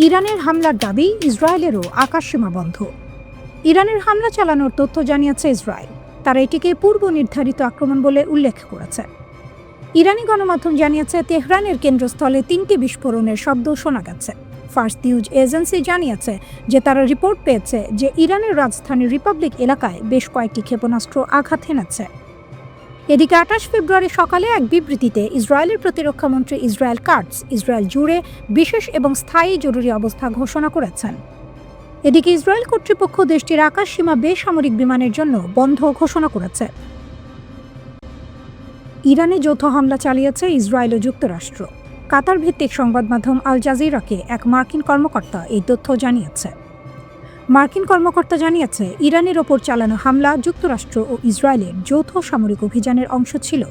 ইরানের হামলার দাবি, ইসরায়েলেরও আকাশসীমা বন্ধ। ইরানের হামলা চালানোর তথ্য জানিয়েছে ইসরায়েল। তারা এটিকে পূর্ব নির্ধারিত আক্রমণ বলে উল্লেখ করেছে। ইরানি গণমাধ্যম জানিয়েছে তেহরানের কেন্দ্রস্থলে 3টি বিস্ফোরণের শব্দ শোনা গেছে। ফার্স নিউজ এজেন্সি জানিয়েছে যে তারা রিপোর্ট পেয়েছে যে ইরানের রাজধানী রিপাবলিক এলাকায় বেশ কয়েকটি ক্ষেপণাস্ত্র আঘাত হেনেছে। এদিকে 28 ফেব্রুয়ারি সকালে এক বিবৃতিতে ইসরায়েলের প্রতিরক্ষামন্ত্রী ইসরায়েল কাটজ ইসরায়েল জুড়ে বিশেষ এবং স্থায়ী জরুরি অবস্থা ঘোষণা করেছেন। এদিকে ইসরায়েল কর্তৃপক্ষ দেশটির আকাশসীমা বেসামরিক বিমানের জন্য বন্ধ ঘোষণা করেছে। ইরানে যৌথ হামলা চালিয়েছে ইসরায়েল ও যুক্তরাষ্ট্র। কাতার ভিত্তিক সংবাদ মাধ্যম আল জাজিরাকে এক মার্কিন কর্মকর্তা এই তথ্য জানিয়েছে। মার্কিন কর্মকর্তা জানিয়েছে ইরানের ওপর চালানো হামলা যুক্তরাষ্ট্র ও ইসরায়েলের যৌথ সামরিক অভিযানের অংশ ছিল।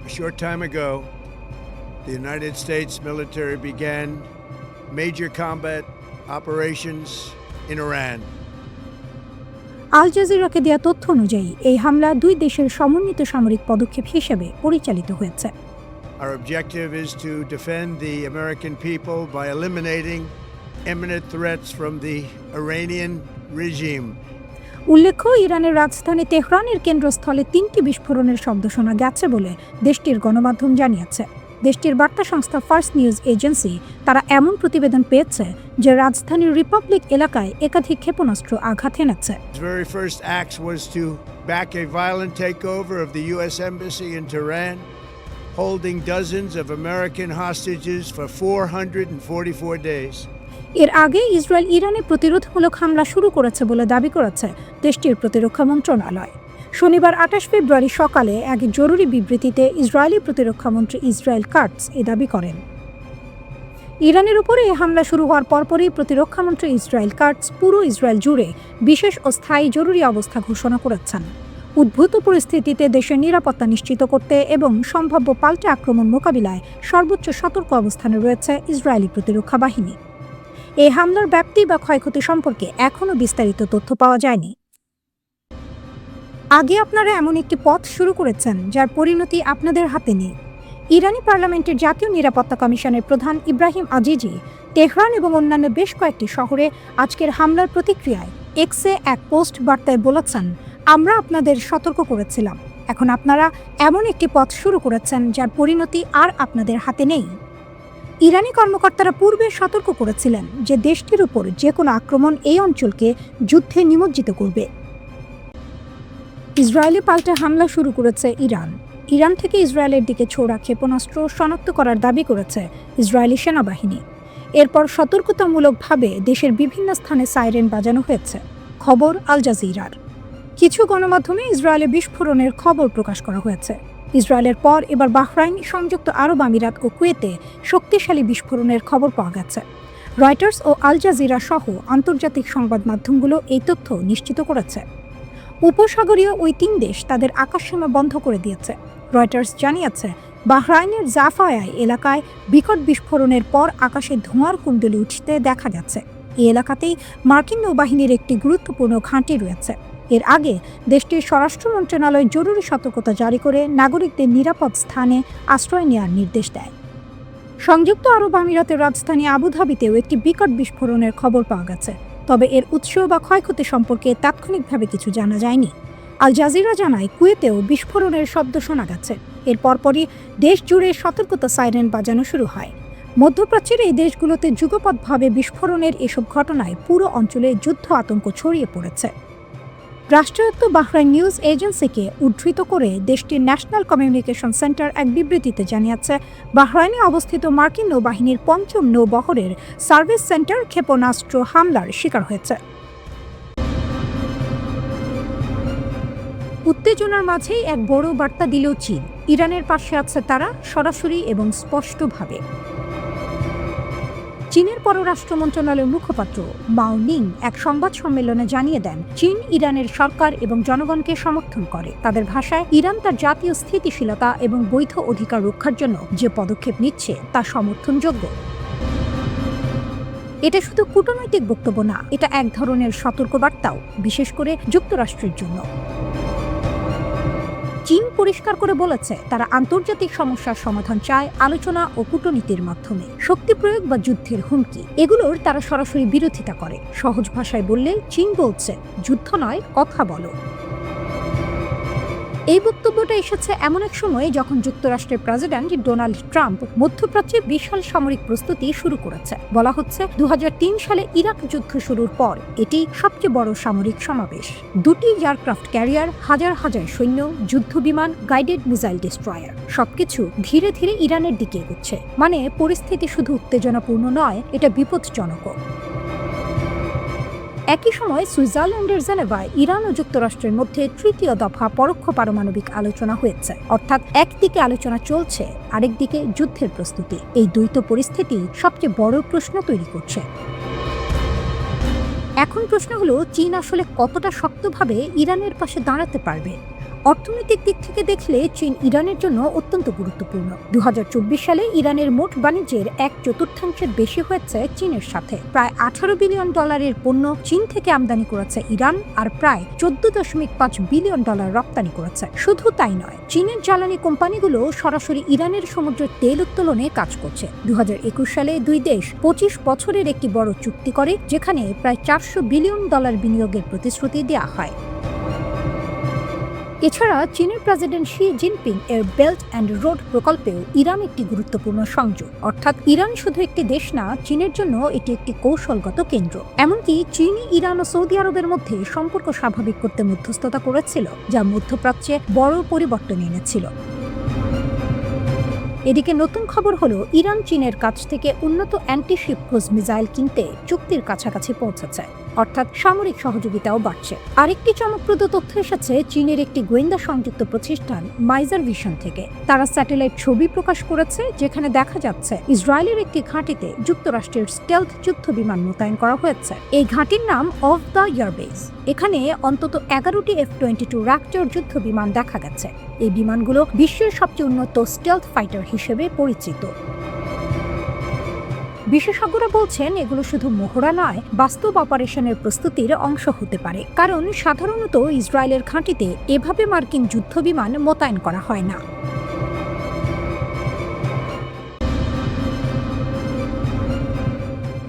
A short time ago, the United States military began major combat operations in Iran. আল জাজিরাকে দেয়া তথ্য অনুযায়ী এই হামলা দুই দেশের সমন্বিত সামরিক পদক্ষেপ হিসেবে পরিচালিত হয়েছে। Our objective is to defend the American people by eliminating imminent threats from the Iranian regime. উল্লেখ্য, ইরানের রাজধানী তেহরানের কেন্দ্রস্থলে 3টি বিস্ফোরণের শব্দ শোনা গেছে বলে দেশটির গণমাধ্যম জানিয়েছে। দেশটির বার্তা সংস্থা ফার্স নিউজ এজেন্সি তারা এমন প্রতিবেদন পেয়েছে যে রাজধানীর রিপাবলিক এলাকায় একাধিক ক্ষেপণাস্ত্র আঘাত হেনেছে। His very first act was to back a violent takeover of the U.S. Embassy in Tehran, holding dozens of American hostages for 444 days. এর আগে ইসরায়েল ইরানে প্রতিরোধমূলক হামলা শুরু করেছে বলে দাবি করেছে দেশটির প্রতিরক্ষা মন্ত্রণালয়। শনিবার 28 ফেব্রুয়ারি সকালে এক জরুরি বিবৃতিতে ইসরায়েলি প্রতিরক্ষামন্ত্রী ইসরায়েল কাটজ এ দাবি করেন। ইরানের উপরে এই হামলা শুরু হওয়ার পরপরই প্রতিরক্ষামন্ত্রী ইসরায়েল কাটজ পুরো ইসরায়েল জুড়ে বিশেষ ও স্থায়ী জরুরি অবস্থা ঘোষণা করেছেন। উদ্ভূত পরিস্থিতিতে দেশের নিরাপত্তা নিশ্চিত করতে এবং সম্ভাব্য পাল্টা আক্রমণ মোকাবিলায় সর্বোচ্চ সতর্ক অবস্থানে রয়েছে ইসরায়েলি প্রতিরক্ষা বাহিনী। এই হামলার ব্যাপ্তি বা ক্ষয়ক্ষতি সম্পর্কে এখনও বিস্তারিত তথ্য পাওয়া যায়নি। আগে আপনারা এমন একটি পথ শুরু করেছেন যার পরিণতি আপনাদের হাতে নেই। ইরানি পার্লামেন্টের জাতীয় নিরাপত্তা কমিশনের প্রধান ইব্রাহিম আজিজি তেহরান এবং অন্যান্য বেশ কয়েকটি শহরে আজকের হামলার প্রতিক্রিয়ায় এক্সে এক পোস্ট বার্তায় বলেছেন, আমরা আপনাদের সতর্ক করেছিলাম, এখন আপনারা এমন একটি পথ শুরু করেছেন যার পরিণতি আর আপনাদের হাতে নেই। ইরানি কর্মকর্তারা পূর্বে সতর্ক করেছিলেন যে দেশটির উপর যে কোনো আক্রমণ এই অঞ্চলকে যুদ্ধে নিমজ্জিত করবে। ইসরায়েলে পাল্টা হামলা শুরু করেছে ইরান। ইরান থেকে ইসরায়েলের দিকে ছোড়া ক্ষেপণাস্ত্র শনাক্ত করার দাবি করেছে ইসরায়েলি সেনাবাহিনী। এরপর সতর্কতামূলকভাবে দেশের বিভিন্ন স্থানে সাইরেন বাজানো হয়েছে। খবর আল জাজিরার। কিছু গণমাধ্যমে ইসরায়েলে বিস্ফোরণের খবর প্রকাশ করা হয়েছে। ইসরায়েলের পর এবার বাহরাইন, সংযুক্ত আরব আমিরাত ও কুয়েতে শক্তিশালী বিস্ফোরণের খবর পাওয়া গেছে। রয়টার্স ও আল জাজিরা সহ আন্তর্জাতিক সংবাদ মাধ্যমগুলো এই তথ্য নিশ্চিত করেছে। উপসাগরীয় ওই 3 দেশ তাদের আকাশসীমা বন্ধ করে দিয়েছে। রয়টার্স জানিয়েছে বাহরাইনের জাফায়া এলাকায় বিকট বিস্ফোরণের পর আকাশে ধোঁয়ার কুণ্ডলী উঠতে দেখা গেছে। এই এলাকাতেই মার্কিন নৌবাহিনীর একটি গুরুত্বপূর্ণ ঘাঁটি রয়েছে। এর আগে দেশটির স্বরাষ্ট্র মন্ত্রণালয় জরুরি সতর্কতা জারি করে নাগরিকদের নিরাপদ স্থানে আশ্রয় নেওয়ার নির্দেশ দেয়। সংযুক্ত আরব আমিরাতের রাজধানী আবুধাবিতেও একটি বিকট বিস্ফোরণের খবর পাওয়া গেছে, তবে এর উৎস বা ক্ষয়ক্ষতি সম্পর্কে তাৎক্ষণিকভাবে কিছু জানা যায়নি। আল জাজিরা জানায় কুয়েতেও বিস্ফোরণের শব্দ শোনা গেছে। এর পরপরই দেশ জুড়ে সতর্কতা সাইরেন বাজানো শুরু হয়। মধ্যপ্রাচ্যের এই দেশগুলোতে যুগপৎভাবে বিস্ফোরণের এসব ঘটনায় পুরো অঞ্চলে যুদ্ধ আতঙ্ক ছড়িয়ে পড়েছে। রাষ্ট্রায়ত্ত বাহরাইন নিউজ এজেন্সিকে উদ্ধৃত করে দেশটির ন্যাশনাল কমিউনিকেশন সেন্টার এক বিবৃতিতে জানিয়েছে বাহরাইনে অবস্থিত মার্কিন নৌবাহিনীর 5ম নৌবহরের সার্ভিস সেন্টার ক্ষেপণাস্ত্র হামলার শিকার হয়েছে। উত্তেজনার মাঝেই এক বড় বার্তা দিল চীন। ইরানের পাশে আছে তারা সরাসরি এবং স্পষ্টভাবে। চীনের পররাষ্ট্র মন্ত্রণালয়ের মুখপাত্র মাও নিং এক সংবাদ সম্মেলনে জানিয়ে দেন, চীন ইরানের সরকার এবং জনগণকে সমর্থন করে। তাদের ভাষায়, ইরান তার জাতীয় স্থিতিশীলতা এবং বৈধ অধিকার রক্ষার জন্য যে পদক্ষেপ নিচ্ছে তা সমর্থনযোগ্য। এটা শুধু কূটনৈতিক বক্তব্য না, এটা এক ধরনের সতর্কবার্তাও, বিশেষ করে যুক্তরাষ্ট্রের জন্য। চীন পরিষ্কার করে বলেছে তারা আন্তর্জাতিক সমস্যার সমাধান চায় আলোচনা ও কূটনীতির মাধ্যমে। শক্তি প্রয়োগ বা যুদ্ধের হুমকি এগুলোর তারা সরাসরি বিরোধিতা করে। সহজ ভাষায় বললে চীন বলছে যুদ্ধ নয়, কথা বলো। এই বক্তব্যটা এসেছে এমন এক সময়ে যখন যুক্তরাষ্ট্রের প্রেসিডেন্ট ডোনাল্ড ট্রাম্প মধ্যপ্রাচ্যে বিশাল সামরিক প্রস্তুতি শুরু করেছে। বলা হচ্ছে 2003 সালে ইরাক যুদ্ধ শুরুর পর এটি সবচেয়ে বড় সামরিক সমাবেশ। 2টি এয়ারক্রাফট ক্যারিয়ার, হাজার হাজার সৈন্য, যুদ্ধ বিমান, গাইডেড মিসাইল ডিস্ট্রয়ার, সবকিছু ধীরে ধীরে ইরানের দিকে এগোচ্ছে। মানে পরিস্থিতি শুধু উত্তেজনাপূর্ণ নয়, এটা বিপজ্জনকও। একই সময় সুইজারল্যান্ডের জেনেভায় ইরান ও যুক্তরাষ্ট্রের মধ্যে তৃতীয় দফা পরোক্ষ পারমাণবিক আলোচনা হয়েছে। অর্থাৎ একদিকে আলোচনা চলছে, আরেকদিকে যুদ্ধের প্রস্তুতি। এই দ্বৈত পরিস্থিতি সবচেয়ে বড় প্রশ্ন তৈরি করছে। এখন প্রশ্ন হলো, চীন আসলে কতটা শক্তভাবে ইরানের পাশে দাঁড়াতে পারবে? অর্থনৈতিক দিক থেকে দেখলে চীন ইরানের জন্য অত্যন্ত গুরুত্বপূর্ণ। 2024 সালে ইরানের মোট বাণিজ্যের 1/4 বেশি হয়েছে চীনের সাথে। প্রায় $18 বিলিয়ন পণ্য চীন থেকে আমদানি করেছে ইরান, আর প্রায় $14.5 বিলিয়ন রপ্তানি করেছে। শুধু তাই নয়, চীনের জ্বালানি কোম্পানিগুলো সরাসরি ইরানের সমুদ্রের তেল উত্তোলনে কাজ করছে। 2021 সালে দুই দেশ 25 বছরের একটি বড় চুক্তি করে, যেখানে প্রায় $400 বিলিয়ন বিনিয়োগের প্রতিশ্রুতি দেওয়া হয়। এছাড়া চীনের প্রেসিডেন্ট শি জিনপিং এর বেল্ট অ্যান্ড রোড প্রকল্পেও ইরান একটি গুরুত্বপূর্ণ সংযোগ। অর্থাৎ ইরান শুধু একটি দেশ না, চীনের জন্য এটি একটি কৌশলগত কেন্দ্র। এমনকি চীন, ইরান ও সৌদি আরবের মধ্যে সম্পর্ক স্বাভাবিক করতে মধ্যস্থতা করেছিল, যা মধ্যপ্রাচ্যে বড় পরিবর্তন এনেছিল। এদিকে নতুন খবর হলো, ইরান চীনের কাছ থেকে উন্নত অ্যান্টিশিপ ক্রুজ মিসাইল কিনতে চুক্তির কাছাকাছি পৌঁছেছে। অর্থাৎ সামরিক সহযোগিতাও বাড়ছে। আরেকটি চমকপ্রদ তথ্য এসেছে চীনের একটি গোয়েন্দা সংযুক্ত প্রতিষ্ঠান মাইজার ভিশন থেকে। তারা স্যাটেলাইট ছবি প্রকাশ করেছে, যেখানে দেখা যাচ্ছে ইসরায়েলের একটি ঘাঁটিতে যুক্তরাষ্ট্রের স্টেলথ যুদ্ধ বিমান মোতায়েন করা হয়েছে। এই ঘাঁটির নাম অফ দ্য এয়ারবেস। এখানে অন্তত 11টি F-22 রাপ্টর যুদ্ধ বিমান দেখা গেছে। এই বিমানগুলো বিশ্বের সবচেয়ে উন্নত স্টেলথ ফাইটার হিসেবে পরিচিত। বিশেষজ্ঞরা বলছেন এগুলো শুধু মহড়া নয়, বাস্তব অপারেশনের প্রস্তুতির অংশ হতে পারে। কারণ সাধারণত ইসরায়েলের ঘাঁটিতে এভাবে মার্কিন যুদ্ধ বিমান মোতায়েন করা হয় না।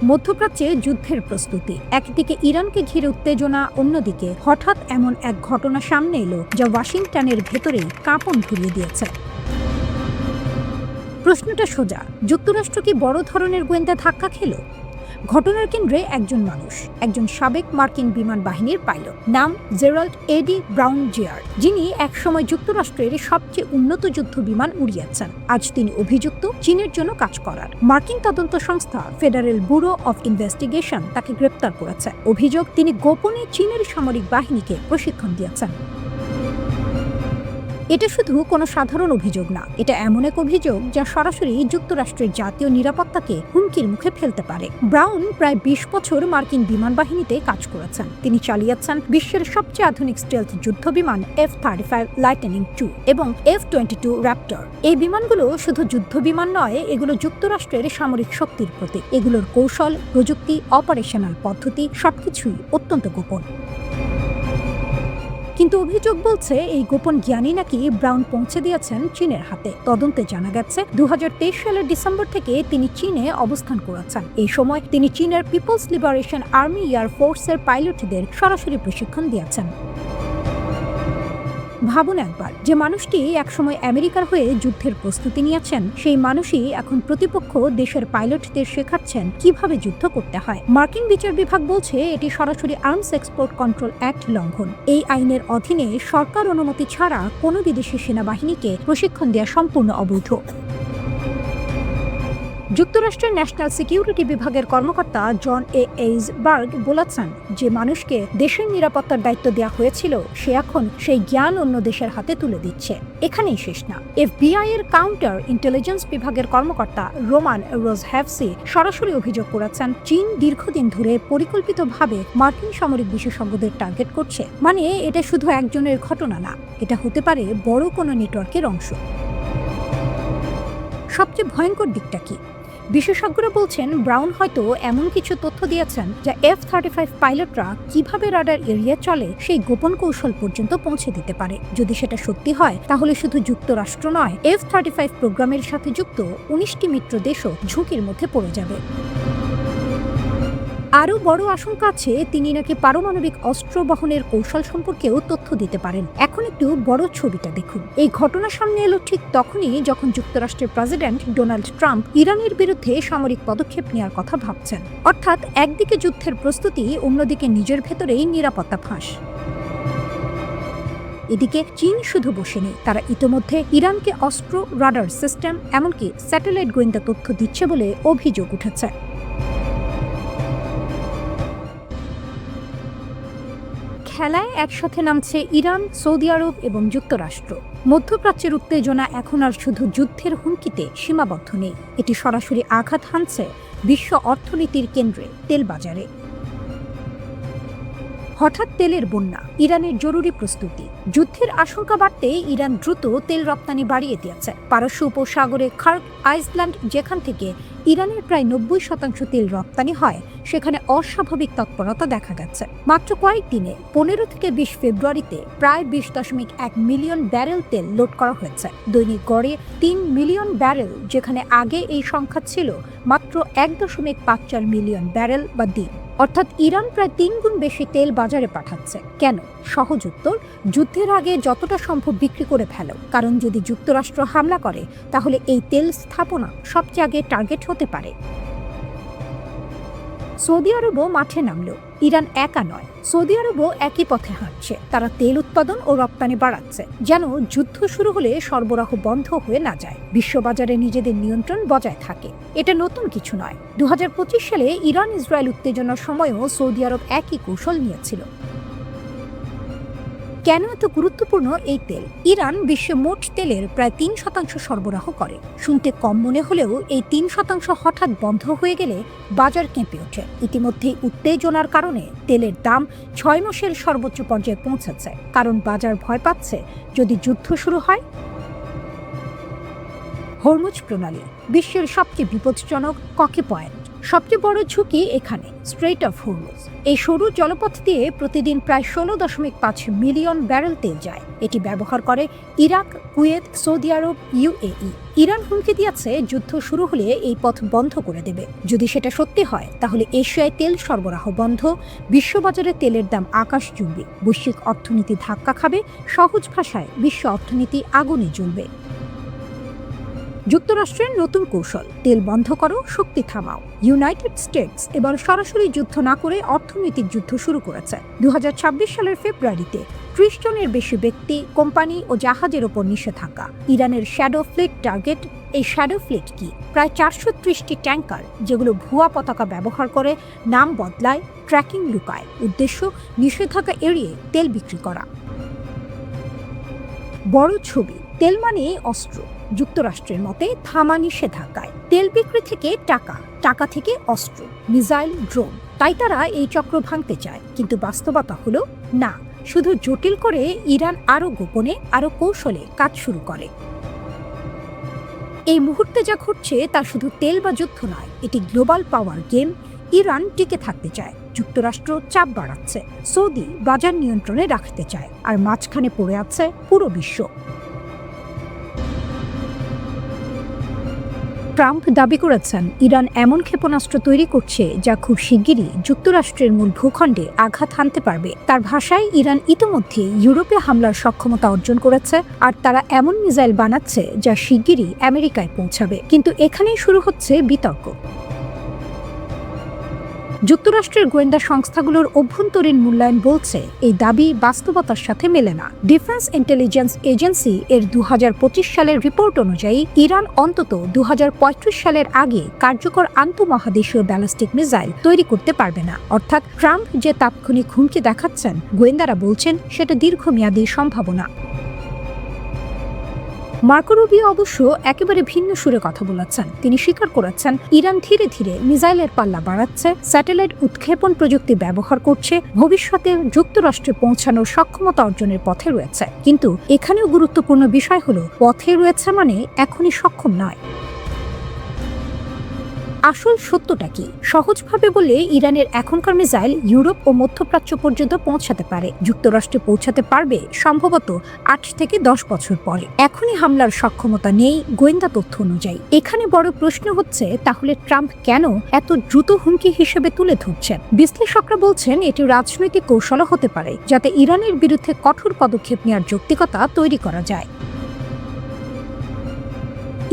মধ্যপ্রাচ্যে যুদ্ধের প্রস্তুতি, একদিকে ইরানকে ঘিরে উত্তেজনা, অন্যদিকে হঠাৎ এমন এক ঘটনা সামনে এলো যা ওয়াশিংটনের ভেতরেই কাঁপন ধরিয়ে দিয়েছে। প্রশ্নটা সোজা, যুক্তরাষ্ট্র কি বড় ধরনের গোয়েন্দা ধাক্কা খেল? ঘটনার কেন্দ্রে একজন মানুষ, একজন সাবেক মার্কিন বিমান বাহিনীর পাইলট, নাম জেরাল্ড এডি ব্রাউন জিয়ার, যিনি একসময় যুক্তরাষ্ট্রের সবচেয়ে উন্নত যুদ্ধ বিমান উড়িয়েছেন। আজ তিনি অভিযুক্ত চীনের জন্য কাজ করার। মার্কিন তদন্ত সংস্থা ফেডারেল ব্যুরো অফ ইনভেস্টিগেশন তাকে গ্রেপ্তার করেছে। অভিযোগ, তিনি গোপনে চীনের সামরিক বাহিনীকে প্রশিক্ষণ দিয়েছেন। এটা শুধু কোনো সাধারণ অভিযোগ না, এটা এমন এক অভিযোগ যা সরাসরি যুক্তরাষ্ট্রের জাতীয় নিরাপত্তাকে হুমকির মুখে ফেলতে পারে। ব্রাউন প্রায় 20 বছর মার্কিন বিমান বাহিনীতে কাজ করেছেন। তিনি চালিয়েছেন বিশ্বের সবচেয়ে আধুনিক স্টেলথ যুদ্ধ বিমান F-35 লাইটনিং II এবং F-22 রাপ্টর। এই বিমানগুলো শুধু যুদ্ধ বিমান নয়, এগুলো যুক্তরাষ্ট্রের সামরিক শক্তির প্রতীক। এগুলোর কৌশল, প্রযুক্তি, অপারেশনাল পদ্ধতি সবকিছুই অত্যন্ত গোপন। কিন্তু অভিযোগ বলছে এই গোপন জ্ঞানই নাকি ব্রাউন পৌঁছে দিয়েছেন চীনের হাতে। তদন্তে জানা গেছে 2023 সালের ডিসেম্বর থেকে তিনি চীনে অবস্থান করেছেন। এই সময় তিনি চীনের পিপলস লিবারেশন আর্মি এয়ার ফোর্সের পাইলটদের সরাসরি প্রশিক্ষণ দিয়েছেন। ভাবুন একবার, যে মানুষটি একসময় আমেরিকার হয়ে যুদ্ধের প্রস্তুতি নিয়েছেন, সেই মানুষই এখন প্রতিপক্ষ দেশের পাইলটদের শেখাচ্ছেন কিভাবে যুদ্ধ করতে হয়। মার্কিন বিচার বিভাগ বলছে এটি সরাসরি আর্মস এক্সপোর্ট কন্ট্রোল অ্যাক্ট লঙ্ঘন। এই আইনের অধীনে সরকার অনুমতি ছাড়া কোনো বিদেশি সেনাবাহিনীকে প্রশিক্ষণ দেওয়া সম্পূর্ণ অবৈধ। যুক্তরাষ্ট্রের ন্যাশনাল সিকিউরিটি বিভাগের কর্মকর্তা জন এইজবার্গ বলেছেন, যে মানুষকে দেশের নিরাপত্তার দায়িত্ব দেওয়া হয়েছিল সে এখন সেই জ্ঞান অন্য দেশের হাতে তুলে দিচ্ছে। এখানেই শেষ না, FBI এর কাউন্টার ইন্টেলিজেন্স বিভাগের কর্মকর্তা রোমান রোজহ্যাভসি সরাসরি অভিযোগ করেছেন চীন দীর্ঘদিন ধরে পরিকল্পিতভাবে মার্কিন সামরিক বিশেষজ্ঞদের টার্গেট করছে। মানে এটা শুধু একজনের ঘটনা না, এটা হতে পারে বড় কোনো নেটওয়ার্কের অংশ। সবচেয়ে ভয়ঙ্কর দিকটা কি? বিশেষজ্ঞরা বলছেন ব্রাউন হয়তো এমন কিছু তথ্য দিয়েছেন যা F-35 পাইলটরা কিভাবে রাডার এড়িয়ে চলে সেই গোপন কৌশল পর্যন্ত পৌঁছে দিতে পারে। যদি সেটা সত্যি হয় তাহলে শুধু যুক্তরাষ্ট্র নয়, F-35 প্রোগ্রামের সাথে যুক্ত 19টি মিত্র দেশও ঝুঁকির মধ্যে পড়ে যাবে। আরও বড় আশঙ্কা আছে তিনি নাকি পারমাণবিক অস্ত্র বহনের কৌশল সম্পর্কেও তথ্য দিতে পারেন। এখন একটু বড় ছবিটা দেখুন। এই ঘটনা সামনে এলো ঠিক তখনই যখন যুক্তরাষ্ট্রের প্রেসিডেন্ট ডোনাল্ড ট্রাম্প ইরানের বিরুদ্ধে সামরিক পদক্ষেপ নেওয়ার কথা ভাবছেন। অর্থাৎ একদিকে যুদ্ধের প্রস্তুতি, অন্যদিকে নিজের ভেতরেই নিরাপত্তা ফাঁস। এদিকে চীন শুধু বসে নেই, তারা ইতোমধ্যে ইরানকে অস্ত্র, রাডার সিস্টেম, এমনকি স্যাটেলাইট গোয়েন্দা তথ্য দিচ্ছে বলে অভিযোগ উঠেছে। খেলায় একসাথে নামছে ইরান, সৌদি আরব এবং যুক্তরাষ্ট্র। মধ্যপ্রাচ্যের উত্তেজনা এখন আর শুধু যুদ্ধের হুমকিতে সীমাবদ্ধ নেই, এটি সরাসরি আঘাত হানছে বিশ্ব অর্থনীতির কেন্দ্রে, তেল বাজারে। হঠাৎ তেলের বন্যা, ইরানের জরুরি প্রস্তুতি। যুদ্ধের আশঙ্কা বাড়তে ইরান দ্রুত তেল রপ্তানি বাড়িয়ে দিয়েছে। পারস্য উপসাগরে খার্ক আইসল্যান্ড, যেখান থেকে ইরানের প্রায় 90% তেল রপ্তানি হয়, সেখানে অস্বাভাবিক তৎপরতা দেখা গেছে। মাত্র কয়েকদিনে 15 থেকে 20 ফেব্রুয়ারিতে প্রায় 20.1 মিলিয়ন ব্যারেল তেল লোড করা হয়েছে। দৈনিক গড়ে 3 মিলিয়ন ব্যারেল, যেখানে আগে এই সংখ্যা ছিল মাত্র 1.54 মিলিয়ন ব্যারেল বা দিন। অর্থাৎ ইরান প্রায় 3 গুণ বেশি তেল বাজারে পাঠাচ্ছে। কেন? সহজ উত্তর, যুদ্ধের আগে যতটা সম্ভব বিক্রি করে ফেলো। কারণ যদি যুক্তরাষ্ট্র হামলা করে তাহলে এই তেল স্থাপনা সবচেয়ে আগে টার্গেট হতে পারে। সৌদি আরবও মাঠে নামল। ইরান একা নয়, সৌদি আরবও একই পথে হাঁটছে। তারা তেল উৎপাদন ও রপ্তানি বাড়াচ্ছে, যেন যুদ্ধ শুরু হলে সরবরাহ বন্ধ হয়ে না যায়, বিশ্ববাজারে নিজেদের নিয়ন্ত্রণ বজায় থাকে। এটা নতুন কিছু নয়। 2025 সালে ইরান ইসরায়েল উত্তেজনার সময়ও সৌদি আরব একই কৌশল নিয়েছিল। কেন এত গুরুত্বপূর্ণ এই তেল? ইরান বিশ্বে মোট তেলের প্রায় 3% সরবরাহ করে। শুনতে কম মনে হলেও এই 3% হঠাৎ বন্ধ হয়ে গেলে বাজার কেঁপে ওঠে। ইতিমধ্যেই উত্তেজনার কারণে তেলের দাম 6 মাসের সর্বোচ্চ পর্যায়ে পৌঁছেছে, কারণ বাজার ভয় পাচ্ছে যদি যুদ্ধ শুরু হয়। হরমুজ প্রণালী বিশ্বের সবচেয়ে বিপজ্জনক ককে পয়েন্ট। সবচেয়ে বড় ঝুঁকি এখানে স্ট্রেইট অফ হরমুজ। এই সরু জলপথ দিয়ে প্রতিদিন প্রায় 16.5 মিলিয়ন ব্যারেল তেল যায়। এটি ব্যবহার করে ইরাক, কুয়েত, সৌদি আরব, UAE। ইরান হুমকি দিয়েছে যুদ্ধ শুরু হলে এই পথ বন্ধ করে দেবে। যদি সেটা সত্যি হয় তাহলে এশিয়ায় তেল সরবরাহ বন্ধ, বিশ্ববাজারে তেলের দাম আকাশ চুম্বি, বৈশ্বিক অর্থনীতি ধাক্কা খাবে। সহজ ভাষায় বিশ্ব অর্থনীতি আগুনে জ্বলবে। যুক্তরাষ্ট্রের নতুন কৌশল, তেল বন্ধ করো, শক্তি থামাও। ইউনাইটেড স্টেটস এবার সরাসরি যুদ্ধ না করে অর্থনৈতিক যুদ্ধ শুরু করেছে। 2026 সালের ফেব্রুয়ারিতে 30 জনের বেশি ব্যক্তি, কোম্পানি ও জাহাজের ওপর নিষেধাজ্ঞা। ইরানের শ্যাডো ফ্লিট টার্গেট। এই শ্যাডো ফ্লিট কি? প্রায় 430টি ট্যাঙ্কার, যেগুলো ভুয়া পতাকা ব্যবহার করে নাম বদলায়, ট্র্যাকিং লুকায়। উদ্দেশ্য নিষেধাজ্ঞা এড়িয়ে তেল বিক্রি করা। বড় ছবি, তেল মানেই অস্ত্র। যুক্তরাষ্ট্রের মতে থামা নিষেধাজ্ঞায় তেল বিক্রি থেকে টাকা, টাকা থেকে অস্ত্র, মিসাইল, ড্রোন। তাই তারা এই চক্র ভাঙতে চায়। কিন্তু বাস্তবতা হলো না, শুধু জটিল করে ইরান আরও গোপনে, আরও কৌশলে কাজ শুরু করে। এই মুহূর্তে যা ঘটছে তা শুধু তেল বা যুদ্ধ নয়, এটি গ্লোবাল পাওয়ার গেম। ইরান টিকে থাকতে চায়, যুক্তরাষ্ট্র চাপ বাড়াচ্ছে, সৌদি বাজার নিয়ন্ত্রণে রাখতে চায়, আর মাঝখানে পড়ে আছে পুরো বিশ্ব। ট্রাম্প দাবি করেছেন ইরান এমন ক্ষেপণাস্ত্র তৈরি করছে যা খুব শিগগিরই যুক্তরাষ্ট্রের মূল ভূখণ্ডে আঘাত হানতে পারবে। তার ভাষায় ইরান ইতিমধ্যে ইউরোপে হামলার সক্ষমতা অর্জন করেছে, আর তারা এমন মিসাইল বানাচ্ছে যা শিগগিরই আমেরিকায় পৌঁছাবে। কিন্তু এখানেই শুরু হচ্ছে বিতর্ক। যুক্তরাষ্ট্রের গোয়েন্দা সংস্থাগুলোর অভ্যন্তরীণ মূল্যায়ন বলছে এই দাবি বাস্তবতার সাথে মেলে না। ডিফেন্স ইন্টেলিজেন্স এজেন্সি এর 2025 সালের রিপোর্ট অনুযায়ী ইরান অন্তত 2035 সালের আগে কার্যকর আন্তঃমহাদেশীয় ব্যালিস্টিক মিসাইল তৈরি করতে পারবে না। অর্থাৎ ট্রাম্প যে তাৎক্ষণিক হুমকি দেখাচ্ছেন, গোয়েন্দারা বলছেন সেটা দীর্ঘমেয়াদী সম্ভাবনা। মার্কো রুবিও অবশ্য একেবারে ভিন্ন সুরে কথা বলেছেন। তিনি স্বীকার করেছেন ইরান ধীরে ধীরে মিসাইলের পাল্লা বাড়াচ্ছে, স্যাটেলাইট উৎক্ষেপণ প্রযুক্তি ব্যবহার করছে, ভবিষ্যতে যুক্তরাষ্ট্রে পৌঁছানোর সক্ষমতা অর্জনের পথে রয়েছে। কিন্তু এখানেও গুরুত্বপূর্ণ বিষয় হলো পথে রয়েছে মানে এখনই সক্ষম নয়। আসল সত্যটা কি? সহজভাবে বললে ইরানের এখনকার মিসাইল ইউরোপ ও মধ্যপ্রাচ্য পর্যন্ত পৌঁছাতে পারে, যুক্তরাষ্ট্রে পৌঁছাতে পারবে সম্ভবত 8 থেকে 10 বছর পরে। এখনই হামলার সক্ষমতা নেই গোয়েন্দা তথ্য অনুযায়ী। এখানে বড় প্রশ্ন হচ্ছে, তাহলে ট্রাম্প কেন এত দ্রুত হুমকি হিসেবে তুলে ধরছেন? বিশ্লেষকরা বলছেন এটি রাজনৈতিক কৌশলও হতে পারে, যাতে ইরানের বিরুদ্ধে কঠোর পদক্ষেপ নেওয়ার যৌক্তিকতা তৈরি করা যায়।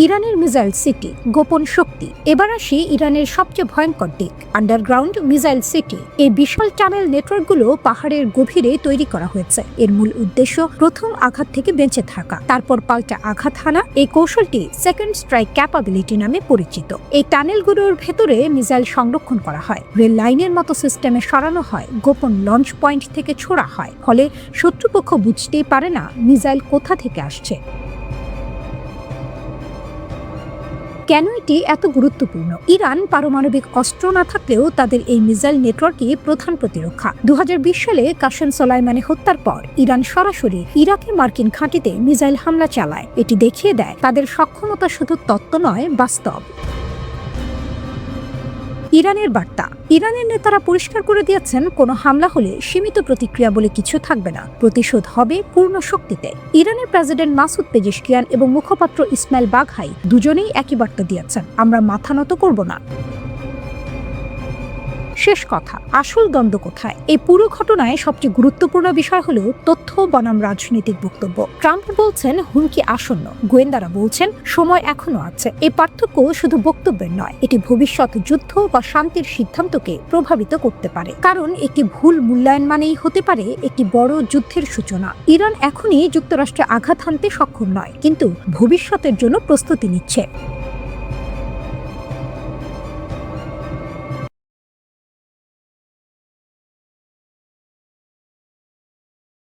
ইরানের মিসাইল সিটি, গোপন শক্তি। এবার আসি ইরানের সবচেয়ে ভয়ঙ্কর দিক, আন্ডারগ্রাউন্ড মিসাইল সিটি। এই বিশাল টানেল নেটওয়ার্কগুলো পাহাড়ের গভীরে তৈরি করা হয়েছে। এর মূল উদ্দেশ্য প্রথম আঘাত থেকে বেঁচে থাকা, তারপর পাল্টা আঘাত হানা। এই কৌশলটি সেকেন্ড স্ট্রাইক ক্যাপাবিলিটি নামে পরিচিত। এই টানেলগুলোর ভেতরে মিসাইল সংরক্ষণ করা হয়, রেল লাইনের মতো সিস্টেমে সরানো হয়, গোপন লঞ্চ পয়েন্ট থেকে ছোড়া হয়, ফলে শত্রুপক্ষ বুঝতেই পারে না মিসাইল কোথা থেকে আসছে। কেন এটি এত গুরুত্বপূর্ণ? ইরান পারমাণবিক অস্ত্র না থাকলেও তাদের এই মিসাইল নেটওয়ার্কই প্রধান প্রতিরক্ষা। 2020 সালে কাসেম সোলাইমানি হত্যার পর ইরান সরাসরি ইরাকে মার্কিন ঘাঁটিতে মিসাইল হামলা চালায়। এটি দেখিয়ে দেয় তাদের সক্ষমতা শুধু তত্ত্ব নয়, বাস্তব। ইরানের বার্তা। ইরানের নেতারা পরিষ্কার করে দিয়েছেন, কোনো হামলা হলে সীমিত প্রতিক্রিয়া বলে কিছু থাকবে না, প্রতিশোধ হবে পূর্ণ শক্তিতে। ইরানের প্রেসিডেন্ট মাসুদ পেজেশকিয়ান এবং মুখপাত্র ইসমাইল বাঘাই দুজনেই একই বার্তা দিয়েছেন, আমরা মাথা নত করব না। শেষ কথা, আসল দ্বন্দ্ব কোথায়? এই পুরো ঘটনায় সবচেয়ে গুরুত্বপূর্ণ বিষয় হলো তথ্য বনাম রাজনৈতিক বক্তব্য। ট্রাম্প বলছেন হুমকি আসন্ন, গোয়েন্দারা বলছেন সময় এখনো আছে। এই পার্থক্য শুধু বক্তব্যের নয়, এটি ভবিষ্যৎ যুদ্ধ বা শান্তির সিদ্ধান্তকে প্রভাবিত করতে পারে। কারণ একটি ভুল মূল্যায়ন মানেই হতে পারে একটি বড় যুদ্ধের সূচনা। ইরান এখনই যুক্তরাষ্ট্রে আঘাত হানতে সক্ষম নয়, কিন্তু ভবিষ্যতের জন্য প্রস্তুতি নিচ্ছে।